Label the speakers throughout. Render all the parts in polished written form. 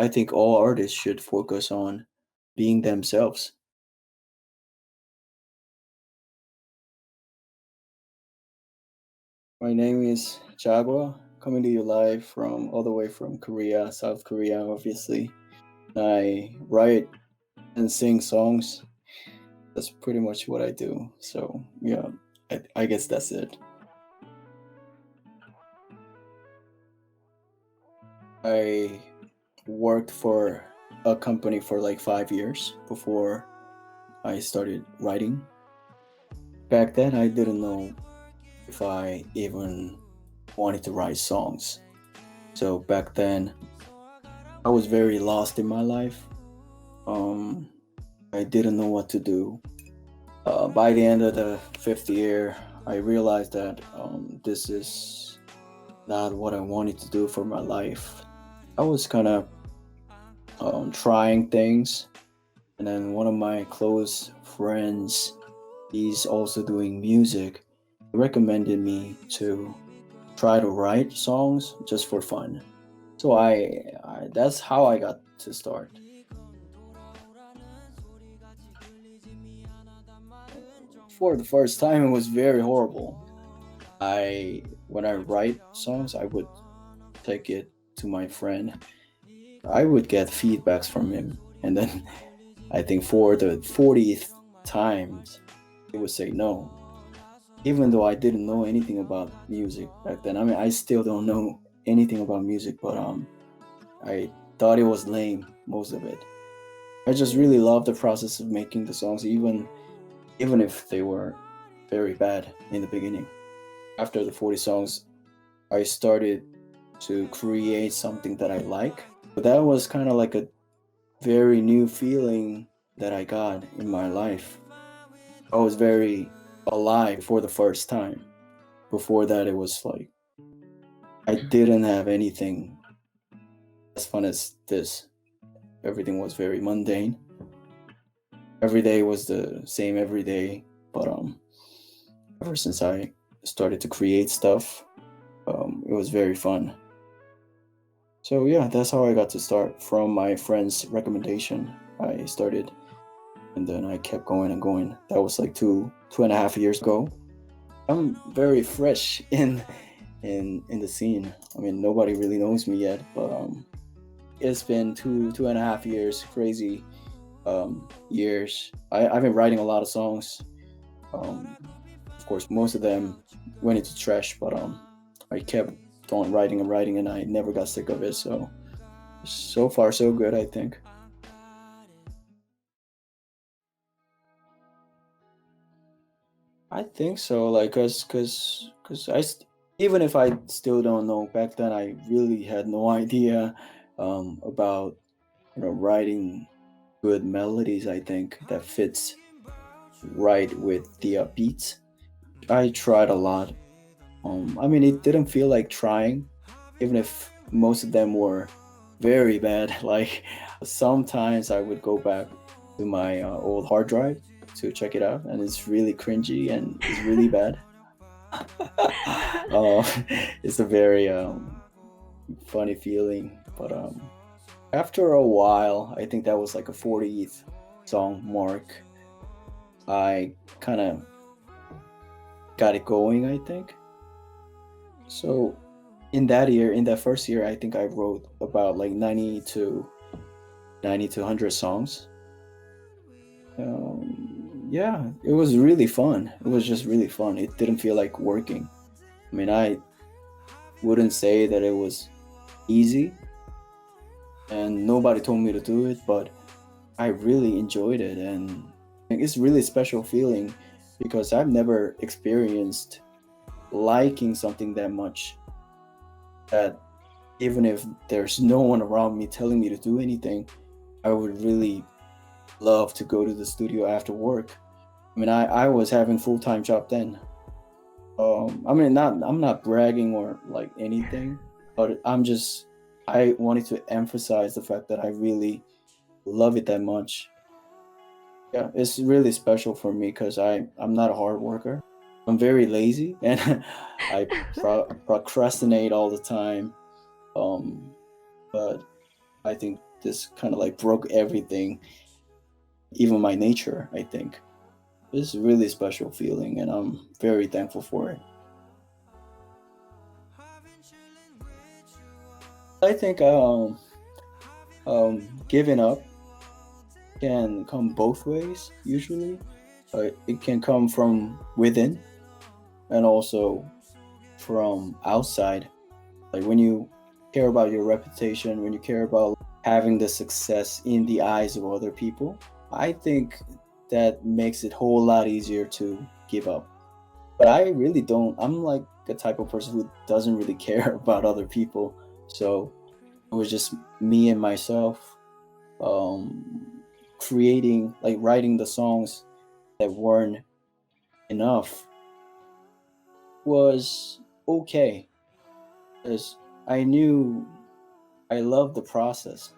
Speaker 1: I think all artists should focus on being themselves. My name is Jaguaa, coming to you live from all the way from Korea, South Korea, obviously. I write and sing songs. That's pretty much what I do. So, yeah, I guess that's it. I worked for a company for like 5 years before I started writing. Back then, I didn't know if I even wanted to write songs. So back then, I was very lost in my life. Um, I didn't know what to do. By the end of the fifth year, I realized that this is not what I wanted to do for my life. I was kind of trying things, and then one of my close friends, he's also doing music, recommended me to try to write songs just for fun. So I that's how I got to start. For the first time, it was very horrible. I when I write songs, I would take it to my friend. I would get feedbacks from him, and then I think for the 40th times, he would say no. Even though I didn't know anything about music back then. I mean, I still don't know anything about music, but I thought it was lame, most of it. I just really loved the process of making the songs, even if they were very bad in the beginning. After the 40 songs, I started to create something that I like. But that was kind of like a very new feeling that I got in my life. I was very alive for the first time. Before that, it was like I didn't have anything as fun as this. Everything was very mundane. Every day was the same every day. But ever since I started to create stuff, it was very fun. So yeah, that's how I got to start from my friend's recommendation. I started, and then I kept going and going. That was like 2.5 years ago. I'm very fresh in the scene. I mean, nobody really knows me yet, but it's been 2.5 years, crazy years. I've been writing a lot of songs. Um, of course, most of them went into trash, but I kept on writing and writing, and I never got sick of it. So far so good, I think. I think so, like, cause even if I still don't know, back then I really had no idea about writing good melodies. I think that fits right with the beats. I tried a lot. I mean, it didn't feel like trying, even if most of them were very bad. Like sometimes I would go back to my old hard drive to check it out, and it's really cringy and it's really bad. uh, it's a very funny feeling, but after a while, I think that was like a 40th song mark. I kind of got it going, I think. So in that first year, I think I wrote about like 90 to 100 songs. Yeah, it was really fun. It was just really fun. It didn't feel like working. I mean, I wouldn't say that it was easy, and nobody told me to do it, but I really enjoyed it, and it's really special feeling because I've never experienced liking something that much that even if there's no one around me telling me to do anything, I would really love to go to the studio after work. I mean, I was having full-time job then. I mean, not I'm not bragging or like anything, but I wanted to emphasize the fact that I really love it that much. Yeah, it's really special for me because I'm not a hard worker. I'm very lazy and I procrastinate all the time. Um, but I think this kind of like broke everything, even my nature. I think it's a really special feeling, and I'm very thankful for it. I think giving up can come both ways usually. It can come from within and also from outside. Like when you care about your reputation, when you care about having the success in the eyes of other people, I think that makes it a whole lot easier to give up. But I really don't. I'm like the type of person who doesn't really care about other people. So it was just me and myself, um, creating, like writing the songs that weren't enough was okay. Because I knew I loved the process.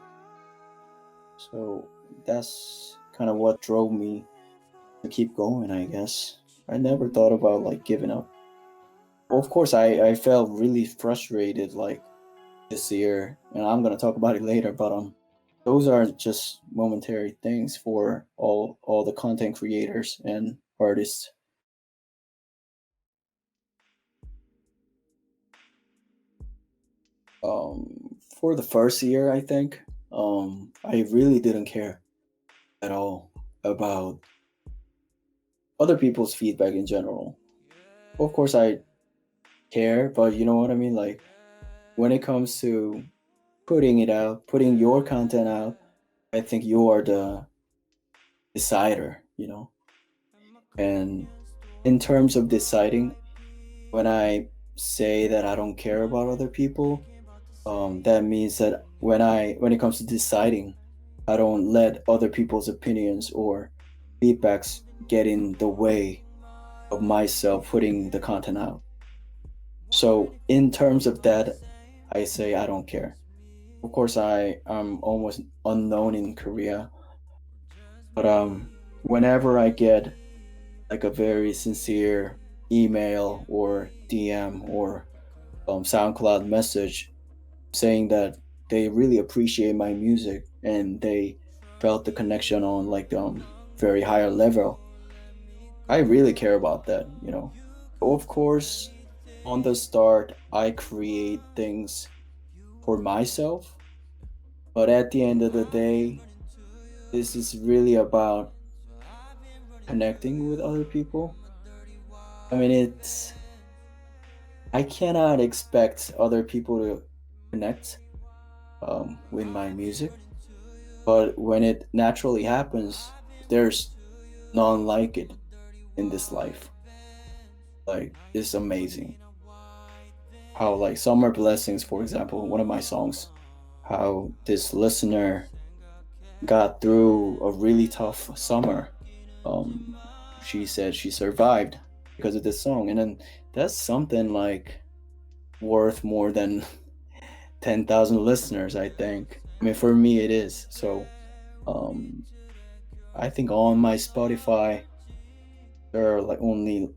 Speaker 1: So that's kind of what drove me to keep going, I guess. I never thought about like giving up. Well, of course, I felt really frustrated like this year, and I'm gonna talk about it later. But those are just momentary things for all the content creators and artists. For the first year, I think I really didn't care at all about other people's feedback in general. Of course, I care, but you know what I mean. Like when it comes to putting it out, putting your content out, I think you are the decider. And in terms of deciding, when I say that I don't care about other people, that means that when it comes to deciding, I don't let other people's opinions or feedbacks get in the way of myself putting the content out. So in terms of that, I say I don't care. Of course, I am almost unknown in Korea, but whenever I get like a very sincere email or DM or SoundCloud message saying that they really appreciate my music and they felt the connection on like very higher level, I really care about that. Of course, on the start, I create things for myself, but at the end of the day, this is really about connecting with other people. I mean, I cannot expect other people to connect with my music, but when it naturally happens, there's none like it in this life. Like, it's amazing how, like, Summer Blessings, for example, one of my songs, how this listener got through a really tough summer. Um, she said she survived because of this song, and then that's something like worth more than 10,000 listeners, I think. I mean, for me, it is. So, um, I think on my Spotify, there are like only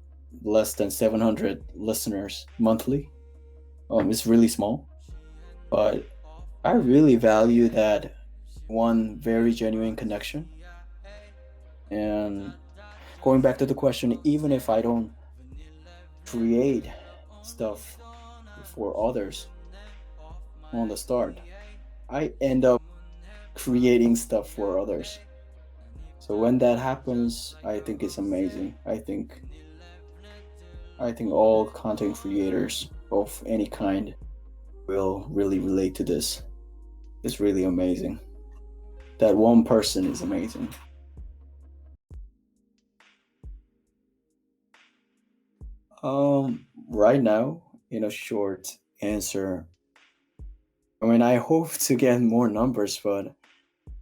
Speaker 1: less than 700 listeners monthly. It's really small, but I really value that one very genuine connection. And going back to the question, even if I don't create stuff for others on the start, I end up creating stuff for others. So when that happens, I think it's amazing. I think all content creators of any kind will really relate to this. It's really amazing. That one person is amazing. Right now, in a short answer, I mean, I hope to get more numbers, but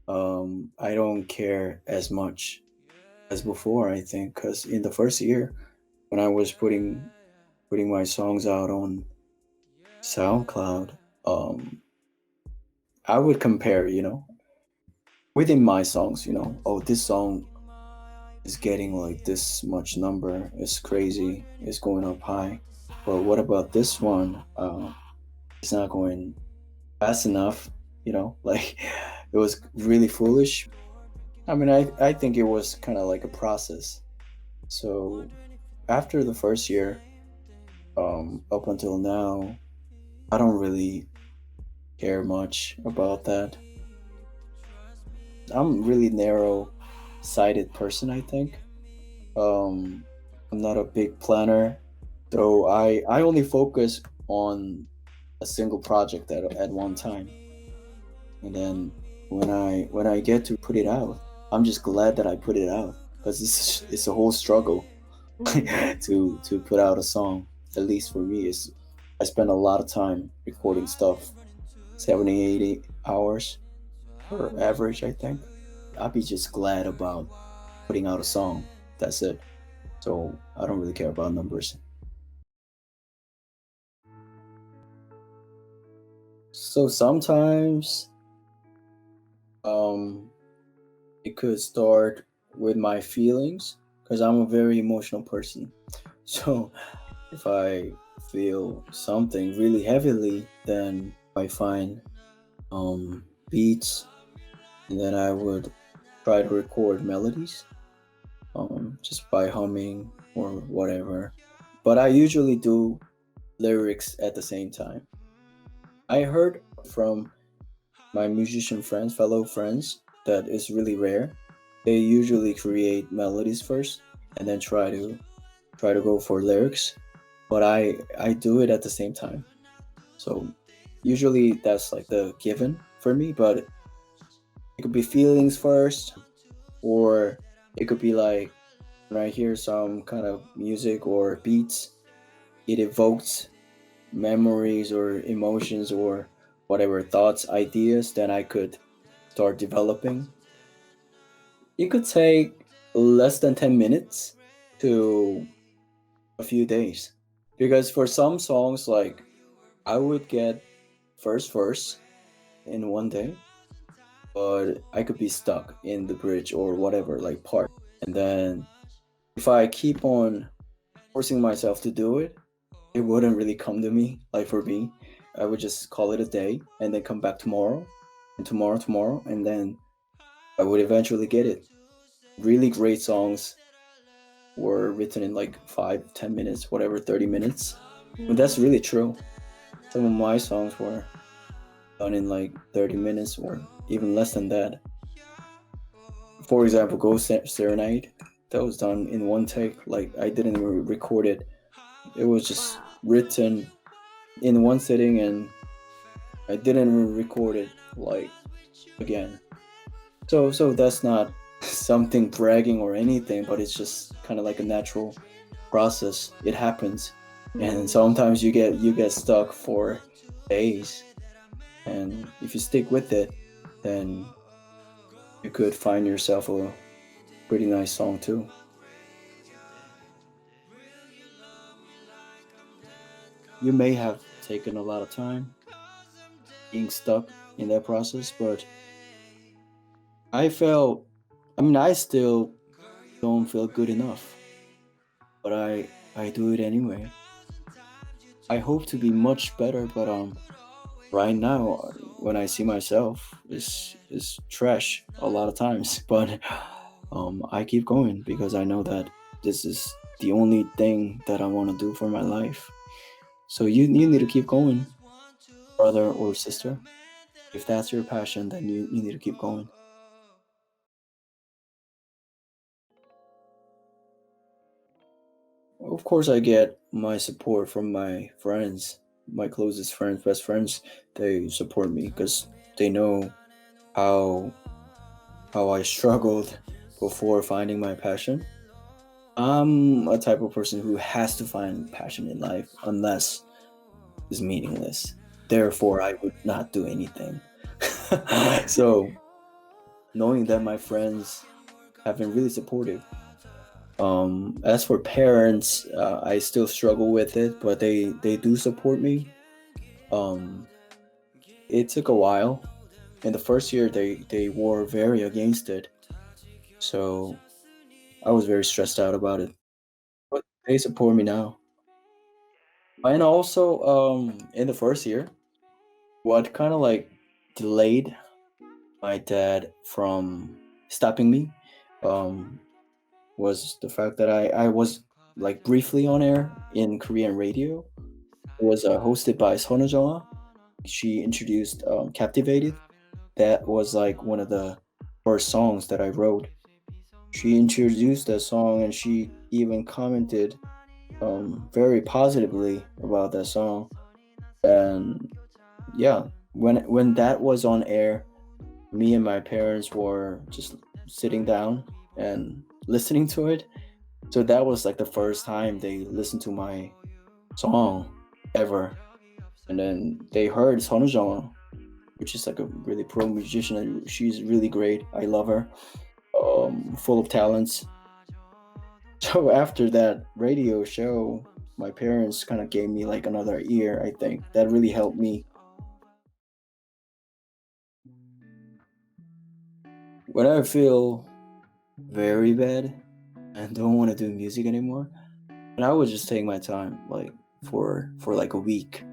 Speaker 1: I don't care as much as before. I think because in the first year, when I was putting my songs out on SoundCloud, I would compare, within my songs, oh, this song is getting like this much number. It's crazy. It's going up high. But what about this one? It's not going fast enough. like it was really foolish. I mean, I think it was kind of like a process. So after the first year, up until now, I don't really care much about that. I'm really narrow sighted person, I think. Um, I'm not a big planner, so I only focus on a single project at one time, and then when I get to put it out, I'm just glad that I put it out because it's a whole struggle to put out a song. At least for me, is I spend a lot of time recording stuff, 70, 80 hours per average, I think. I'd be just glad about putting out a song. That's it. So I don't really care about numbers. So sometimes um it could start with my feelings because I'm a very emotional person. So if I feel something really heavily, then I find beats, and then I would try to record melodies just by humming or whatever. But I usually do lyrics at the same time. I heard from my musician friends, fellow friends, that is really rare. They usually create melodies first and then try to go for lyrics. But I do it at the same time. So usually that's like the given for me, but it could be feelings first, or it could be like when I hear some kind of music or beats, it evokes memories or emotions or whatever thoughts, ideas that I could start developing. It could take less than 10 minutes to a few days. Because for some songs, like I would get first verse in one day, but I could be stuck in the bridge or whatever, like part. And then if I keep on forcing myself to do it, it wouldn't really come to me. Like for me, I would just call it a day and then come back tomorrow and tomorrow, and then I would eventually get it. Really great songs were written in like 5, 10 minutes, whatever, 30 minutes. But that's really true. Some of my songs were done in like 30 minutes or even less than that. For example, Ghost Serenade, that was done in one take. Like I didn't even record it. It was just written in one sitting, and I didn't record it like again. So that's not something bragging or anything, but it's just kind of like a natural process. It happens, and sometimes you get stuck for days, and if you stick with it, then you could find yourself a pretty nice song too. You may have taken a lot of time being stuck in that process, but I felt, I mean, I still don't feel good enough, but I do it anyway. I hope to be much better, but right now when I see myself is trash a lot of times, but I keep going because I know that this is the only thing that I want to do for my life. So you need to keep going, brother or sister. If that's your passion, then you need to keep going. Of course, I get my support from my friends, my closest friends, best friends. They support me because they know how how I struggled before finding my passion. I'm a type of person who has to find passion in life unless it's meaningless. Therefore, I would not do anything. So, knowing that my friends have been really supportive. As for parents, I still struggle with it, but they do support me. Um, it took a while. In the first year, they were very against it, so I was very stressed out about it. But they support me now. And also, in the first year, what kind of like delayed my dad from stopping me um, was the fact that I was like briefly on air in Korean radio. It was hosted by Jaguaa. She introduced Captivated. That was like one of the first songs that I wrote. She introduced that song and she even commented very positively about that song. And yeah, when that was on air, me and my parents were just sitting down and listening to it. So that was like the first time they listened to my song ever. And then they heard Sonujong, which is like a really pro musician. And she's really great. I love her. Full of talents. So after that radio show, my parents kind of gave me like another ear. I think that really helped me. When I feel very bad and don't want to do music anymore, and I would just take my time, like for like a week.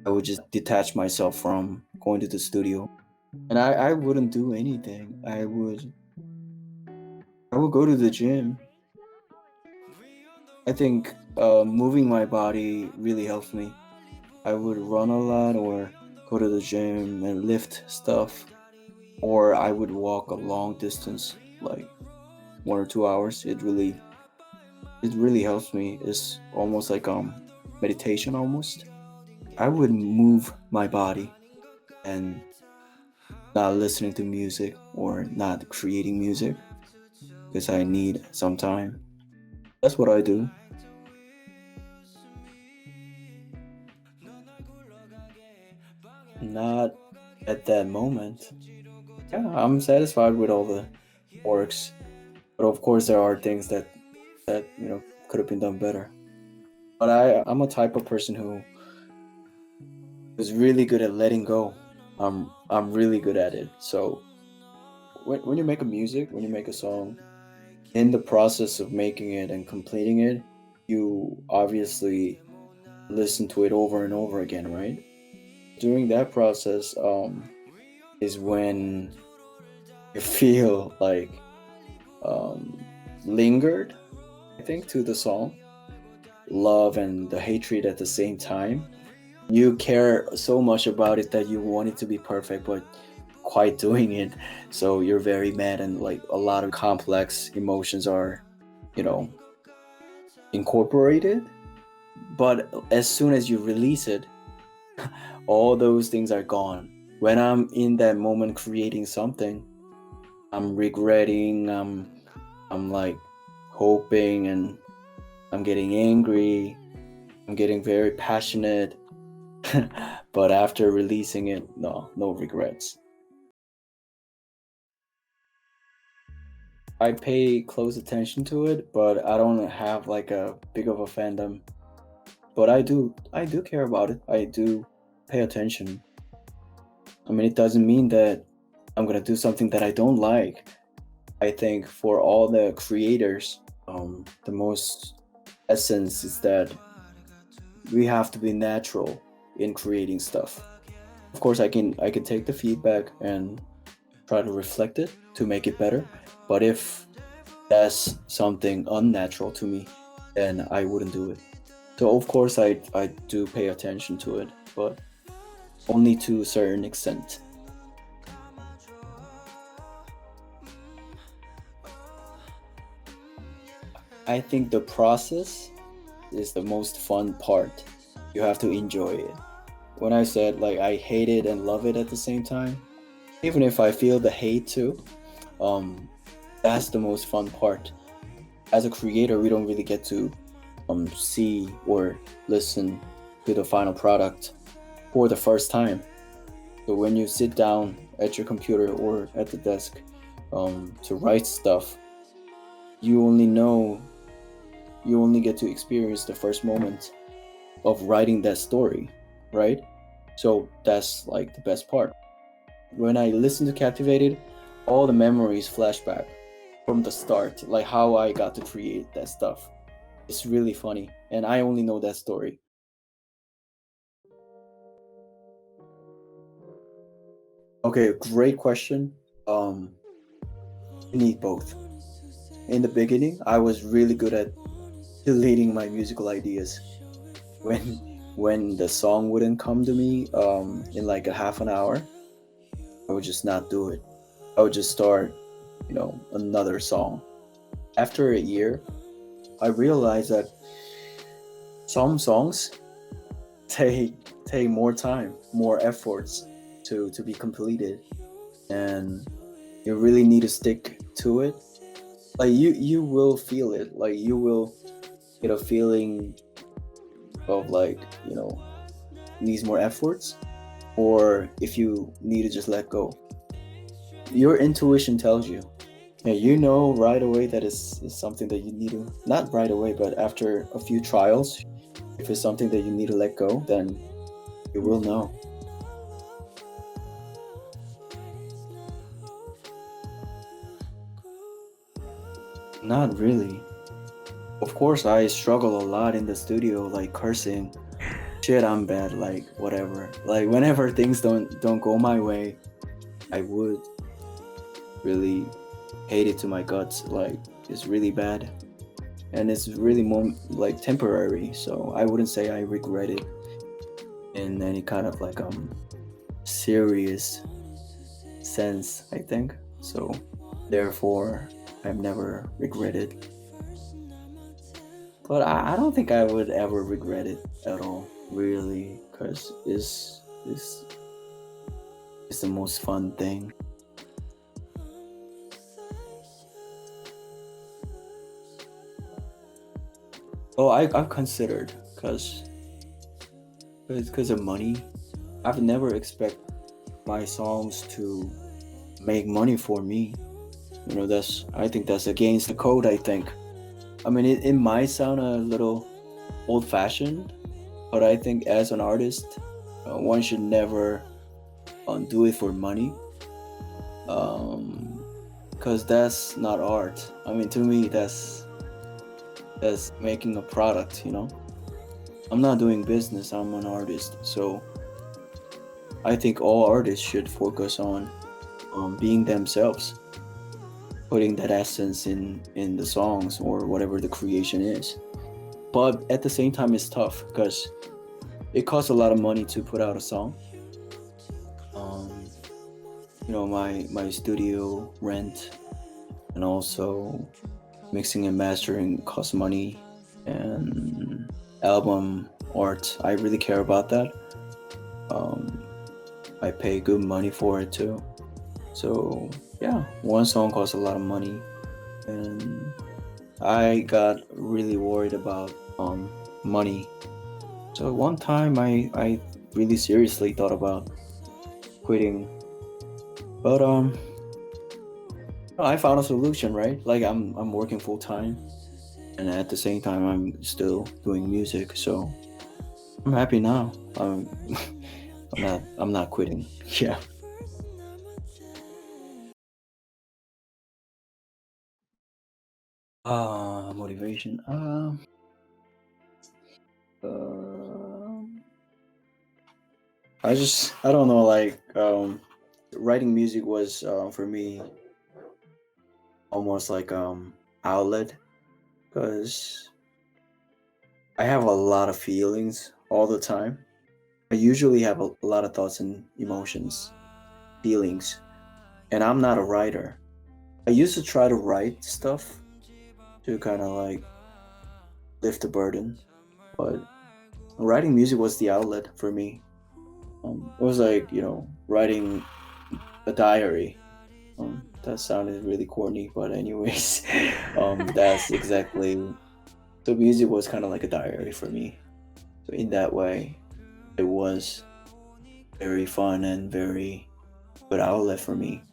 Speaker 1: I would just detach myself from going to the studio, and I wouldn't do anything. I would go to the gym. I think moving my body really helps me. I would run a lot or go to the gym and lift stuff, or I would walk a long distance, like 1 or 2 hours. It really helps me. It's almost like meditation almost. I would move my body and not listening to music or not creating music because I need some time. That's what I do. Not at that moment. Yeah, I'm satisfied with all the works, but of course there are things that could have been done better. But I'm a type of person who is really good at letting go. I'm really good at it. So when you make a music, when you make a song, in the process of making it and completing it, you obviously listen to it over and over again, right? During that process, is when you feel like um, lingered, I think, to the song, love and the hatred at the same time. You care so much about it that you want it to be perfect, but quite doing it. So you're very mad, and like a lot of complex emotions are, you know, incorporated. But as soon as you release it, all those things are gone. When I'm in that moment creating something, I'm regretting, I'm like hoping, and I'm getting angry, I'm getting very passionate. But after releasing it, no regrets. I pay close attention to it, but I don't have like a big of a fandom. But I do care about it. I do pay attention. I mean, it doesn't mean that I'm gonna do something that I don't like. I think for all the creators, the most essence is that we have to be natural in creating stuff. Of course, I can take the feedback and try to reflect it to make it better. But if that's something unnatural to me, then I wouldn't do it. So of course I do pay attention to it, but only to a certain extent. I think the process is the most fun part. You have to enjoy it. When I said like I hate it and love it at the same time, even if I feel the hate too, um, that's the most fun part. As a creator, we don't really get to see or listen to the final product for the first time. So when you sit down at your computer or at the desk to write stuff, you only know you only get to experience the first moment of writing that story, right? So that's like the best part. When I listen to Captivated, all the memories flash back from the start, like how I got to create that stuff. It's really funny, and I only know that story. Okay, great question. Um, you need both. In the beginning, I was really good at deleting my musical ideas. When when the song wouldn't come to me in like a half an hour, I would just not do it. I would just start, another song. After a year, I realized that some songs take take more time, more efforts to be completed, and you really need to stick to it. Like you will feel it. Like you will get a feeling of like needs more efforts, or if you need to just let go. Your intuition tells you. Yeah, you know right away that is something that you need to, not right away, but after a few trials, if it's something that you need to let go, then you will know. Not really. Of course, I struggle a lot in the studio, like cursing. Shit, I'm bad. Like whatever. Like whenever things don't go my way, I would really hate it to my guts. Like it's really bad, and it's really more like temporary. So I wouldn't say I regret it in any kind of like serious sense. I think so. Therefore, I've never regretted. But I don't think I would ever regret it at all, really, because it's the most fun thing. Oh, I've considered because of money. I've never expect my songs to make money for me. That's I think that's against the code. I think. I mean, it might sound a little old-fashioned, but I think as an artist, one should never do it for money, because that's not art. I mean, to me, that's making a product. I'm not doing business. I'm an artist, so I think all artists should focus on being themselves, putting that essence in the songs or whatever the creation is. But at the same time, it's tough because it costs a lot of money to put out a song. Um, my studio rent, and also mixing and mastering costs money, and album art. I really care about that. Um, I pay good money for it too. So yeah, one song costs a lot of money, and I got really worried about money. So one time I really seriously thought about quitting, but I found a solution, right? Like I'm working full time, and at the same time I'm still doing music, so I'm happy now. I'm not quitting. Yeah. Motivation. Um, I don't know, like writing music was for me almost like outlet, because I have a lot of feelings all the time. I usually have a lot of thoughts and emotions, feelings, and I'm not a writer. I used to try to write stuff to kind of like lift the burden, but writing music was the outlet for me. It was like writing a diary. That sounded really corny, but anyways, that's exactly. So music was kind of like a diary for me. So in that way, it was very fun and very good outlet for me.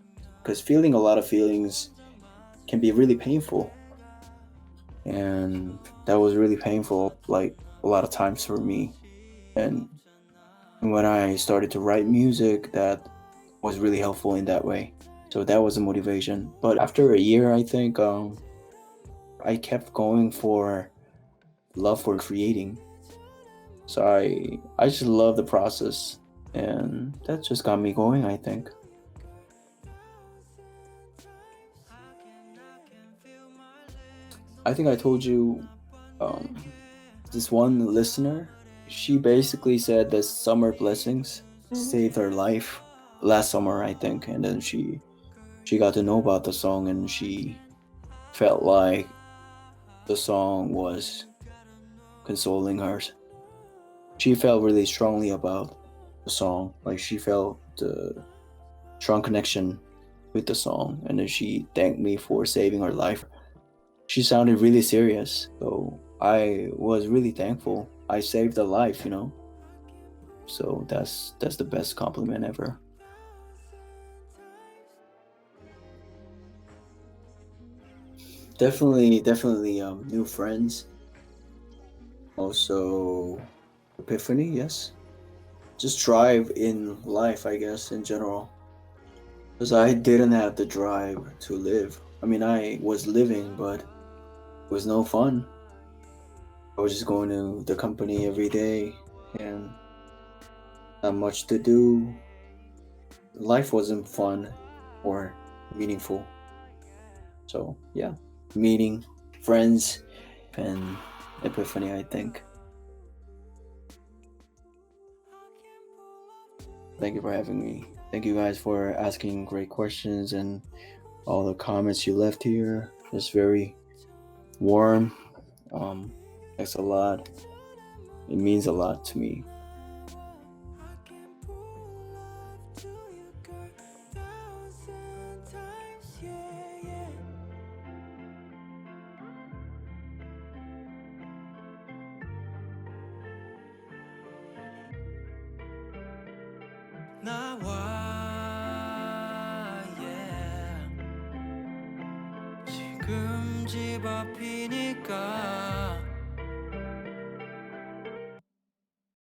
Speaker 1: Because feeling a lot of feelings can be really painful, and that was really painful, like a lot of times for me. And when I started to write music, that was really helpful in that way. So that was a motivation. But after a year, I think I kept going for love for creating. So I just love the process, and that just got me going, I think. I think I told you, um, this one listener, she basically said that Summer Blessings saved her life last summer, I think, and then she got to know about the song and she felt like the song was consoling her. She felt really strongly about the song, like she felt the strong connection with the song, and then she thanked me for saving her life. She sounded really serious, so I was really thankful. I saved a life, you know. So that's the best compliment ever. Definitely new friends. Also epiphany, yes. Just drive in life, I guess, in general. Because I didn't have the drive to live. I mean, I was living, but it was no fun. I was just going to the company every day and not much to do. Life wasn't fun or meaningful. So, yeah, meeting friends and epiphany, I think. Thank you for having me. Thank you guys for asking great questions and all the comments you left here. It's very warm. Um, thanks a lot. It means a lot to me.
Speaker 2: 지금 집 앞이니까